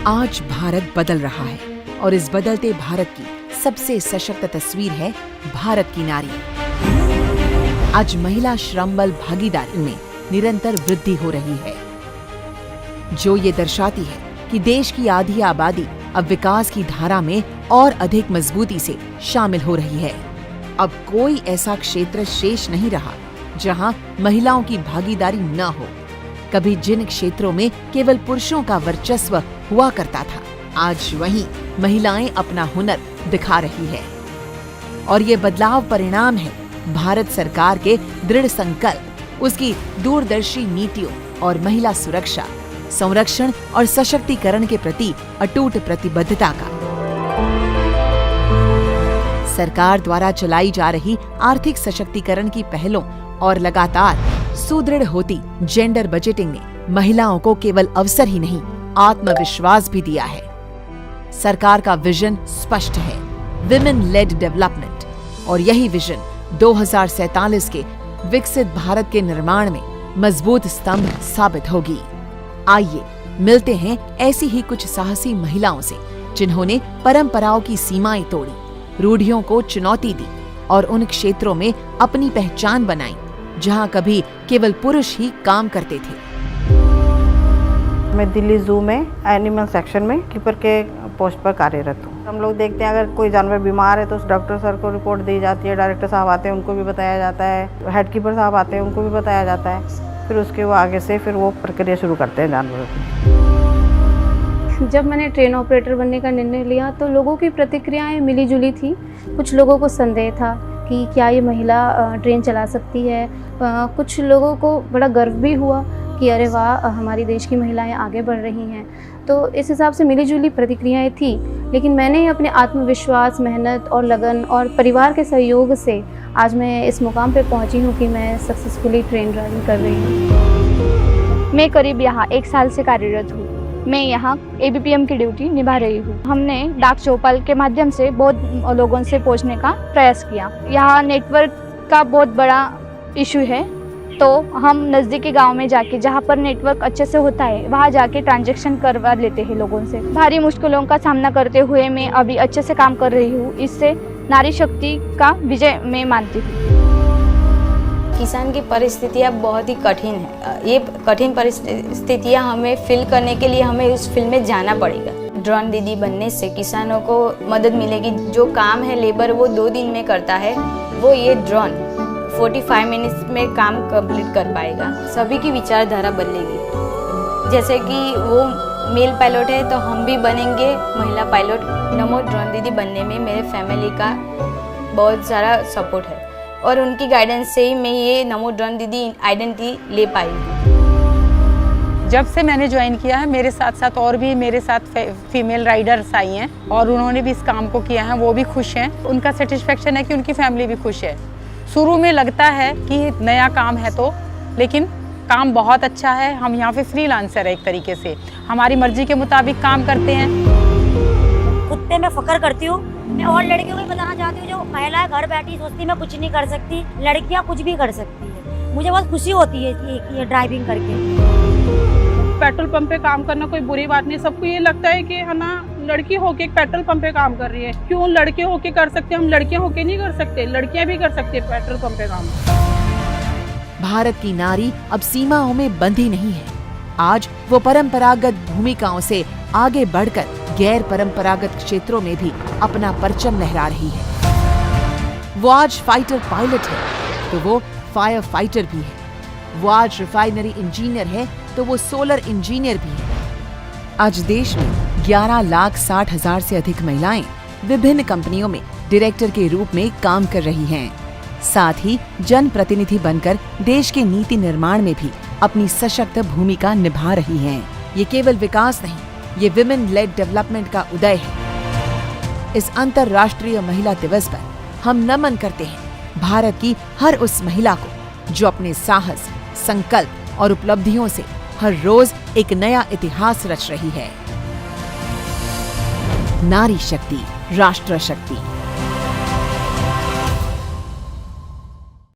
आज भारत बदल रहा है और इस बदलते भारत की सबसे सशक्त तस्वीर है भारत की नारी। आज महिला श्रम बल भागीदारी में निरंतर वृद्धि हो रही है, जो ये दर्शाती है कि देश की आधी आबादी अब विकास की धारा में और अधिक मजबूती से शामिल हो रही है। अब कोई ऐसा क्षेत्र शेष नहीं रहा जहां महिलाओं की भागीदारी न हो। कभी जिन क्षेत्रों में केवल पुरुषों का वर्चस्व हुआ करता था, आज वहीं महिलाएं अपना हुनर दिखा रही है। और ये बदलाव परिणाम है भारत सरकार के दृढ़ संकल्प, उसकी दूरदर्शी नीतियों और महिला सुरक्षा, संरक्षण और सशक्तिकरण के प्रति अटूट प्रतिबद्धता का। सरकार द्वारा चलाई जा रही आर्थिक सशक्तिकरण की पहलों और लगातार सुदृढ़ होती जेंडर बजटिंग ने महिलाओं को केवल अवसर ही नहीं, आत्मविश्वास भी दिया है। सरकार का विजन स्पष्ट है, विमेन लेड डेवलपमेंट, और यही विजन 2047 के विकसित भारत के निर्माण में मजबूत स्तंभ साबित होगी। आइए मिलते हैं ऐसी ही कुछ साहसी महिलाओं से, जिन्होंने परंपराओं की सीमाएं तोड़ी, रूढ़ियों को चुनौती दी और उन क्षेत्रों में अपनी पहचान बनाई जहां कभी केवल पुरुष ही काम करते थे। मैं दिल्ली जू में एनिमल सेक्शन में कीपर के पोस्ट पर कार्यरत हूँ। हम लोग देखते हैं अगर कोई जानवर बीमार है तो उस डॉक्टर सर को रिपोर्ट दी जाती है, डायरेक्टर साहब आते हैं उनको भी बताया जाता है, हेड कीपर साहब आते हैं उनको भी बताया जाता है। फिर उसके वो आगे से फिर वो प्रक्रिया शुरू करते हैं जानवरों की। जब मैंने ट्रेन ऑपरेटर बनने का निर्णय लिया तो लोगों की प्रतिक्रियाएं मिली जुली थी। कुछ लोगों को संदेह था कि क्या ये महिला ट्रेन चला सकती है। कुछ लोगों को बड़ा गर्व भी हुआ कि अरे वाह, हमारी देश की महिलाएं आगे बढ़ रही हैं। तो इस हिसाब से मिली जुली प्रतिक्रियाएं थी, लेकिन मैंने अपने आत्मविश्वास, मेहनत और लगन और परिवार के सहयोग से आज मैं इस मुकाम पे पहुंची हूँ कि मैं सक्सेसफुली ट्रेन ड्राइविंग कर रही हूँ। मैं करीब यहाँ 1 साल से कार्यरत हूँ। मैं यहाँ ABPM की ड्यूटी निभा रही हूँ। हमने डाक चौपाल के माध्यम से बहुत लोगों से पहुँचने का प्रयास किया। यहाँ नेटवर्क का बहुत बड़ा इशू है, तो हम नज़दीकी गांव में जाके, जहाँ पर नेटवर्क अच्छे से होता है, वहाँ जाके ट्रांजैक्शन करवा लेते हैं लोगों से। भारी मुश्किलों का सामना करते हुए मैं अभी अच्छे से काम कर रही हूँ। इससे नारी शक्ति का विजय मैं मानती हूँ। किसान की परिस्थितियाँ बहुत ही कठिन है। ये कठिन परिस्थितियाँ हमें फिल करने के लिए हमें उस फील्ड में जाना पड़ेगा। ड्रोन दीदी बनने से किसानों को मदद मिलेगी। जो काम है लेबर वो 2 दिन में करता है, वो ये ड्रोन 45 मिनट्स में काम कंप्लीट कर पाएगा। सभी की विचारधारा बदलेगी। जैसे कि वो मेल पायलट है तो हम भी बनेंगे महिला पायलट। नमो ड्रोन दीदी बनने में मेरे फैमिली का बहुत सारा सपोर्ट है और उनकी गाइडेंस से ही मैं ये नमो ड्रोन दीदी आइडेंटिटी ले पाई। जब से मैंने ज्वाइन किया है, मेरे साथ साथ और भी मेरे साथ फीमेल राइडर्स आई हैं और उन्होंने भी इस काम को किया है। वो भी खुश हैं। उनका सेटिस्फेक्शन है कि उनकी फैमिली भी खुश है। शुरू में लगता है कि नया काम है तो, लेकिन काम बहुत अच्छा है। हम यहाँ पे फ्रीलांसर है, एक तरीके से हमारी मर्जी के मुताबिक काम करते हैं। खुद पे मैं फख्र करती हूँ। मैं और लड़कियों को बताना चाहती हूँ, जो महिलाएं घर बैठी सोचती मैं कुछ नहीं कर सकती, लड़कियाँ कुछ भी कर सकती है। मुझे बहुत खुशी होती है ये ड्राइविंग करके। पेट्रोल पंप पे काम करना कोई बुरी बात नहीं। सबको ये लगता है कि है ना, लड़की होके पेट्रोल पंप पे काम कर रही है। क्यों लड़के होके कर सकते, हम लड़कियां होके नहीं कर सकते? लड़कियां भी कर सकती है पेट्रोल पंप पे काम। भारत की नारी अब सीमाओं में बंधी नहीं है। आज वो परंपरागत भूमिकाओं से आगे बढ़कर गैर परंपरागत क्षेत्रों में भी अपना परचम लहरा रही है। वो आज फाइटर पायलट है तो वो फायर फाइटर भी है। वो आज रिफाइनरी इंजीनियर है तो वो सोलर इंजीनियर भी है। आज देश में 11,60,000 से अधिक महिलाएं विभिन्न कंपनियों में डायरेक्टर के रूप में काम कर रही हैं। साथ ही जनप्रतिनिधि बनकर देश के नीति निर्माण में भी अपनी सशक्त भूमिका निभा रही हैं। ये केवल विकास नहीं, ये विमेन लेड डेवलपमेंट का उदय है। इस अंतर्राष्ट्रीय महिला दिवस पर हम नमन करते हैं भारत की हर उस महिला को जो अपने साहस, संकल्प और उपलब्धियों से हर रोज एक नया इतिहास रच रही है। नारी शक्ति, राष्ट्र शक्ति।